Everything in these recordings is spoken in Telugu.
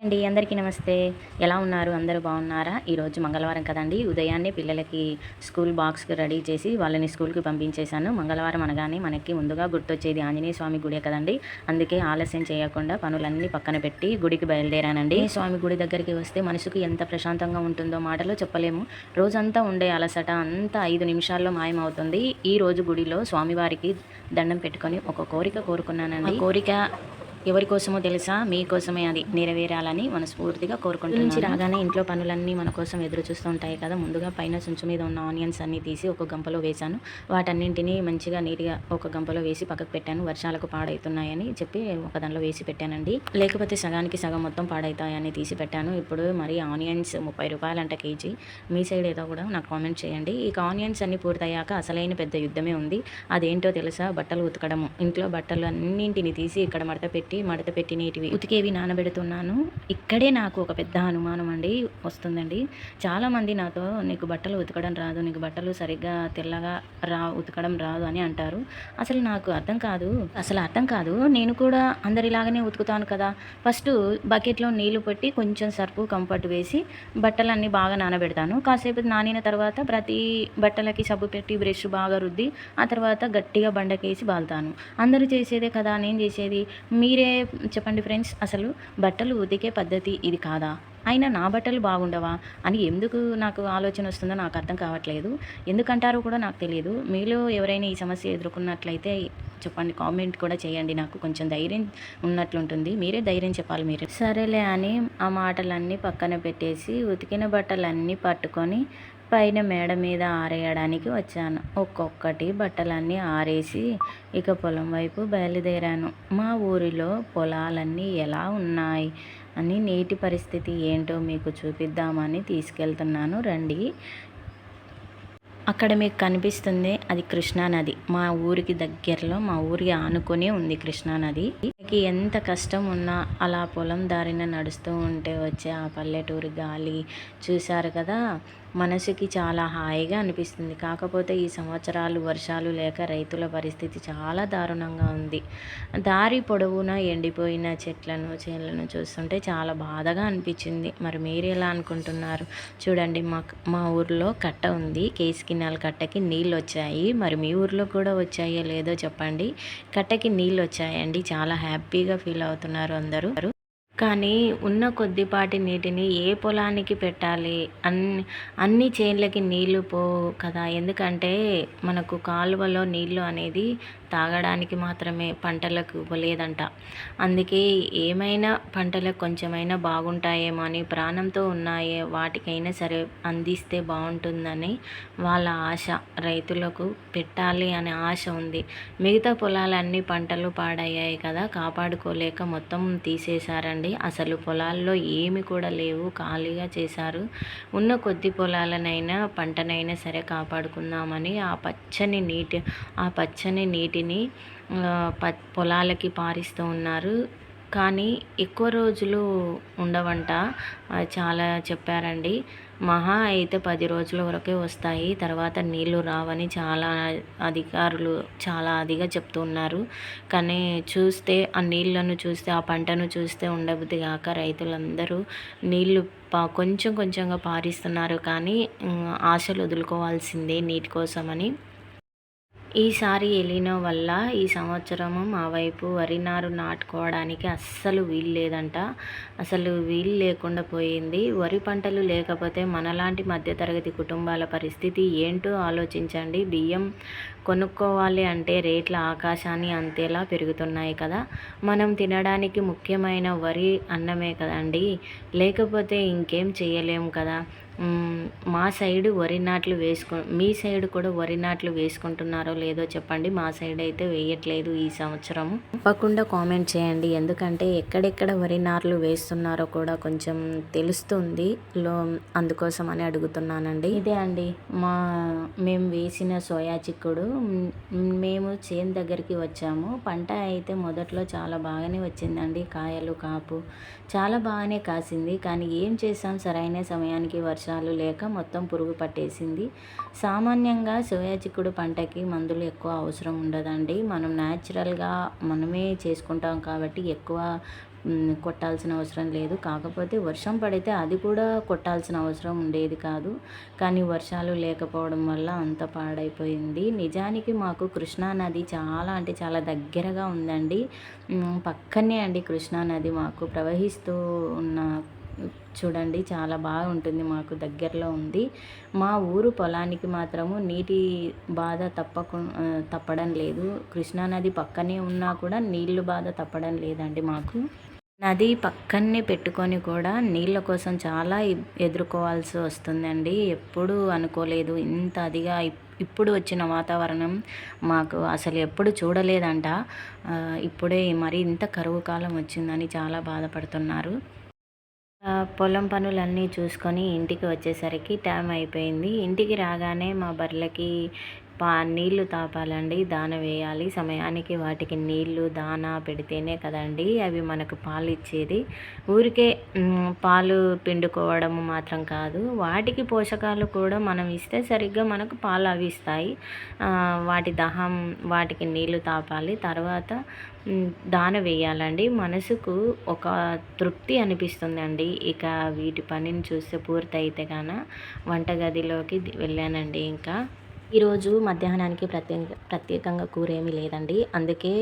అండి అందరికీ నమస్తే. ఎలా ఉన్నారు? అందరూ బాగున్నారా? ఈరోజు మంగళవారం కదండీ! ఉదయాన్నే పిల్లలకి స్కూల్ బాక్స్‌కి రెడీ చేసి వాళ్ళని స్కూల్‌కి పంపించేశాను. మంగళవారం అనగానే మనకి ముందుగా గుర్తొచ్చేది ఆంజనేయ స్వామి గుడే కదండీ! అందుకే ఆలస్యం చేయకుండా పనులన్నీ పక్కన పెట్టి గుడికి బయలుదేరానండి. స్వామి గుడి దగ్గరికి వస్తే మనసుకి ఎంత ప్రశాంతంగా ఉంటుందో మాటలో చెప్పలేము. రోజంతా ఉండే అలసట అంతా 5 నిమిషాల్లో మాయమవుతుంది. ఈరోజు గుడిలో స్వామివారికి దండం పెట్టుకొని ఒక కోరిక కోరుకున్నానండి. ఆ కోరిక ఎవరి కోసమో తెలుసా? మీకోసమే అది నెరవేరాలని మనస్ఫూర్తిగా కోరుకుంటున్నాను. నుంచి రాగానే ఇంట్లో పనులన్నీ మన కోసం ఎదురు చూస్తూ ఉంటాయి కదా! ముందుగా పైన చుంచు మీద ఉన్న ఆనియన్స్ అన్నీ తీసి ఒక గంపలో వేశాను. వాటన్నింటినీ మంచిగా నీట్‌గా ఒక గంపలో వేసి పక్కకు పెట్టాను. వర్షాలకు పాడవుతున్నాయని చెప్పి ఒక దాంట్లో వేసి పెట్టానండి. లేకపోతే సగానికి సగం మొత్తం పాడవుతాయని తీసి పెట్టాను. ఇప్పుడు మరి ఆనియన్స్ రూ. 30 కేజీ. మీ సైడ్ ఏదో కూడా నాకు కామెంట్ చేయండి. ఇక ఆనియన్స్ అన్నీ పూర్తయ్యాక అసలైన పెద్ద యుద్ధమే ఉంది. అదేంటో తెలుసా? బట్టలు ఉతకడము. ఇంట్లో బట్టలు అన్నింటిని తీసి ఇక్కడ మడత పెట్టి నీటివి ఉతికేవి నానబెడుతున్నాను. ఇక్కడే నాకు ఒక పెద్ద అనుమానం అండి వస్తుందండి. చాలామంది నాతో నీకు బట్టలు ఉతకడం రాదు, నీకు బట్టలు సరిగ్గా తెల్లగా ఉతకడం రాదు అని అంటారు. నాకు అర్థం కాదు. నేను కూడా అందరిలాగానే ఉతుకుతాను కదా. ఫస్ట్ బకెట్లో నీళ్లు పెట్టి కొంచెం సర్ఫు కంఫర్ట్ వేసి బట్టలన్నీ బాగా నానబెడతాను. కాసేపు నానిన తర్వాత ప్రతి బట్టలకి సబ్బు పెట్టి బ్రష్ బాగా రుద్ది ఆ తర్వాత గట్టిగా బండకేసి బాల్తాను. అందరూ చేసేదే కదా నేను చేసేది. మీరే చెప్పండి ఫ్రెండ్స్, అసలు బట్టలు ఉతికే పద్ధతి ఇది కాదా? అయినా నా బట్టలు బాగుండవా అని ఎందుకు నాకు ఆలోచన వస్తుందో నాకు అర్థం కావట్లేదు. ఎందుకంటారో కూడా నాకు తెలియదు. మీలో ఎవరైనా ఈ సమస్య ఎదుర్కొన్నట్లయితే చెప్పండి, కామెంట్ కూడా చేయండి. నాకు కొంచెం ధైర్యం ఉన్నట్లుంటుంది. మీరే ధైర్యం చెప్పాలి మీరు. సరేలే అని ఆ మాటలన్నీ పక్కన పెట్టేసి ఉతికిన బట్టలన్నీ పట్టుకొని పైన మేడ మీద ఆరేయడానికి వచ్చాను. ఒక్కొక్కటి బట్టలన్నీ ఆరేసి ఇక పొలం వైపు బయలుదేరాను. మా ఊరిలో పొలాలన్నీ ఎలా ఉన్నాయి అని నీటి పరిస్థితి ఏంటో మీకు చూపిద్దామని తీసుకెళ్తున్నాను రండి. అక్కడ మీకు కనిపిస్తుంది అది కృష్ణానది. మా ఊరికి దగ్గరలో, మా ఊరికి ఆనుకునే ఉంది కృష్ణానది. మనకి ఎంత కష్టం ఉన్నా అలా పొలం దారిన నడుస్తూ ఉంటే వచ్చే ఆ పల్లెటూరి గాలి చూశారు కదా, మనసుకి చాలా హాయిగా అనిపిస్తుంది. కాకపోతే ఈ సంవత్సరాలు వర్షాలు లేక రైతుల పరిస్థితి చాలా దారుణంగా ఉంది. దారి పొడవునా ఎండిపోయిన చెట్లను చేలను చూస్తుంటే చాలా బాధగా అనిపించింది. మరి మీరు ఎలా అనుకుంటున్నారు? చూడండి, మా ఊర్లో కట్ట ఉంది. కేసుకినాల కట్టకి నీళ్ళు వచ్చాయి. మరి మీ ఊర్లో కూడా వచ్చాయో లేదో చెప్పండి. కట్టకి నీళ్ళు వచ్చాయండి. చాలా హ్యాపీగా ఫీల్ అవుతున్నారు అందరూ. కానీ ఉన్న కొద్దిపాటి నీటిని ఏ పొలానికి పెట్టాలి? అన్ని చేన్లకి నీళ్లు పోవు కదా. ఎందుకంటే మనకు కాలువలో నీళ్లు అనేది తాగడానికి మాత్రమే, పంటలకు ఇవ్వలేదంట. అందుకే ఏమైనా పంటలకు కొంచెమైనా బాగుంటాయేమో అని, ప్రాణంతో ఉన్నాయే వాటికైనా సరే అందిస్తే బాగుంటుందని వాళ్ళ ఆశ. రైతులకు పెట్టాలి అనే ఆశ ఉంది. మిగతా పొలాలన్నీ పంటలు పాడయ్యాయి కదా, కాపాడుకోలేక మొత్తం తీసేశారండి. అసలు పొలాల్లో ఏమి కూడా లేవు, ఖాళీగా చేశారు. ఉన్న కొద్ది పొలాలనైనా పంటనైనా సరే కాపాడుకుందామని ఆ పచ్చని నీటిని పొలాలకి పారిస్తూ ఉన్నారు. కానీ ఎక్కువ రోజులు ఉండవంట. చాలా చెప్పారండి. మహా అయితే 10 రోజుల వరకే వస్తాయి, తర్వాత నీళ్లు రావని అధికారులు చాలా అదిగా చెప్తున్నారు. కానీ చూస్తే ఆ నీళ్లను చూస్తే, ఆ పంటను చూస్తే ఉండబుద్ధి కాక రైతులందరూ నీళ్లు కొంచెం కొంచెంగా పారిస్తున్నారు. కానీ ఆశలు వదులుకోవాల్సిందే నీటి కోసమని. ఈసారి ఎలినో వల్ల ఈ సంవత్సరము మా వైపు వరి నారు నాటుకోవడానికి అస్సలు వీలు లేదంట. అసలు వీలు లేకుండా పోయింది. వరి పంటలు లేకపోతే మనలాంటి మధ్యతరగతి కుటుంబాల పరిస్థితి ఏంటో ఆలోచించండి. బియ్యం కొనుక్కోవాలి అంటే రేట్ల ఆకాశాన్ని అంతేలా పెరుగుతున్నాయి కదా. మనం తినడానికి ముఖ్యమైన వరి అన్నమే కదండి. లేకపోతే ఇంకేం చేయలేము కదా. మా సైడు వరి నాట్లు మీ సైడ్ కూడా వరి నాట్లు వేసుకుంటున్నారో లేదో చెప్పండి. మా సైడ్ అయితే వేయట్లేదు ఈ సంవత్సరము. తప్పకుండా కామెంట్ చేయండి. ఎందుకంటే ఎక్కడెక్కడ వరి నాట్లు వేస్తున్నారో కూడా కొంచెం తెలుస్తుంది. అందుకోసం అని అడుగుతున్నానండి. ఇదే అండి మేము వేసిన సోయా చిక్కుడు. మేము చేను దగ్గరికి వచ్చాము. పంట అయితే మొదట్లో చాలా బాగానే వచ్చిందండి. కాయలు కాపు చాలా బాగానే కాసింది. కానీ ఏం చేసాం, సరైన సమయానికి వర్షాలు లేక మొత్తం పురుగు పట్టేసింది. సామాన్యంగా సోయా చిక్కుడు పంటకి మందులు ఎక్కువ అవసరం ఉండదండి. మనం న్యాచురల్గా మనమే చేసుకుంటాం కాబట్టి ఎక్కువ కొట్టాల్సిన అవసరం లేదు. కాకపోతే వర్షం పడితే అది కూడా కొట్టాల్సిన అవసరం ఉండేది కాదు. కానీ వర్షాలు లేకపోవడం వల్ల అంత పాడైపోయింది. నిజానికి మాకు కృష్ణా నది చాలా అంటే చాలా దగ్గరగా ఉందండి. పక్కనే అండి కృష్ణా నది మాకు ప్రవహిస్తూ ఉన్న చూడండి చాలా బాగుంటుంది. మాకు దగ్గరలో ఉంది. మా ఊరు పొలానికి మాత్రము నీటి బాధ తప్పడం లేదు. కృష్ణానది పక్కనే ఉన్నా కూడా నీళ్ళు బాధ తప్పడం లేదండి మాకు. నది పక్కనే పెట్టుకొని కూడా నీళ్ళ కోసం చాలా ఎదుర్కోవాల్సి వస్తుందండి. ఎప్పుడూ అనుకోలేదు ఇంత అదిగా ఇప్పుడు వచ్చిన వాతావరణం మాకు అసలు ఎప్పుడు చూడలేదంట. ఇప్పుడే మరి ఇంత కరువు కాలం వచ్చిందని చాలా బాధపడుతున్నారు. పొలం పనులన్నీ చూసుకొని ఇంటికి వచ్చేసరికి టైం అయిపోయింది. ఇంటికి రాగానే మా బర్రెలకి నీళ్లు తాపాలండి, దాన వేయాలి. సమయానికి వాటికి నీళ్లు దానా పెడితేనే కదండి అవి మనకు పాలు ఇచ్చేది. ఊరికే పాలు పిండుకోవడం మాత్రం కాదు, వాటికి పోషకాలు కూడా మనం ఇస్తే సరిగ్గా మనకు పాలు అవి ఇస్తాయి. వాటికి నీళ్లు తాపాలి, తర్వాత దాన వేయాలండి. మనసుకు ఒక తృప్తి అనిపిస్తుందండి. ఇక వీటి పనిని చూస్తే పూర్తయితే కాన వంటగదిలోకి వెళ్ళానండి. ఇంకా ఈరోజు మధ్యాహ్నానికి ప్రత్యేకంగా కూర ఏమీ లేదండి. అందుకే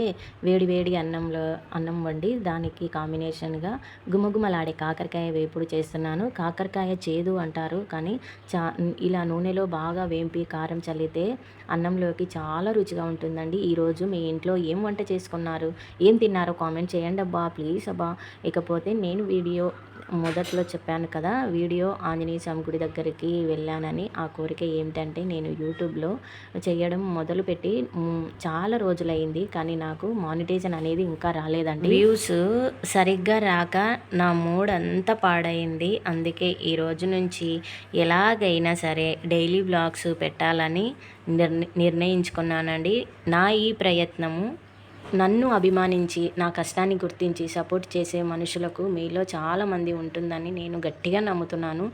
వేడి వేడి అన్నం వండి దానికి కాంబినేషన్గా గుమగుమలాడే కాకరకాయ వేపుడు చేస్తున్నాను. కాకరకాయ చేదు అంటారు, కానీ ఇలా నూనెలో బాగా వేంపి కారం చల్లితే అన్నంలోకి చాలా రుచిగా ఉంటుందండి. ఈరోజు మీ ఇంట్లో ఏం వంట చేసుకున్నారు, ఏం తిన్నారో కామెంట్ చేయండి అబ్బా, ప్లీజ్ అబ్బా. ఇకపోతే నేను వీడియో మొదట్లో చెప్పాను కదా, వీడియో ఆంజనేయ స్వామి గుడి దగ్గరికి వెళ్ళానని. ఆ కోరిక ఏమిటంటే, నేను యూట్యూబ్లో చేయడం మొదలుపెట్టి చాలా రోజులైంది, కానీ నాకు మానిటైజేషన్ అనేది ఇంకా రాలేదండి. వ్యూస్ సరిగ్గా రాక నా మూడ్ అంతా పాడైంది. అందుకే ఈ రోజు నుంచి ఎలాగైనా సరే డైలీ వ్లాగ్స్ పెట్టాలని నిర్ణయించుకున్నానండి. నా ఈ ప్రయత్నము నన్ను అభిమానించి నా కష్టాన్ని గుర్తించి సపోర్ట్ చేసే మనుషులకు మీలో చాలామంది ఉంటుందని నేను గట్టిగా నమ్ముతున్నాను.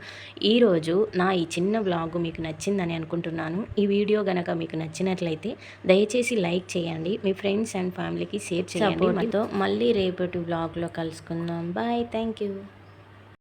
ఈరోజు నా ఈ చిన్న వ్లాగ్ మీకు నచ్చిందని అనుకుంటున్నాను. ఈ వీడియో కనుక మీకు నచ్చినట్లయితే దయచేసి లైక్ చేయండి, మీ ఫ్రెండ్స్ అండ్ ఫ్యామిలీకి షేర్ చేయండి. మళ్ళీ రేపటి వ్లాగ్లో కలుసుకుందాం. Bye, thank you.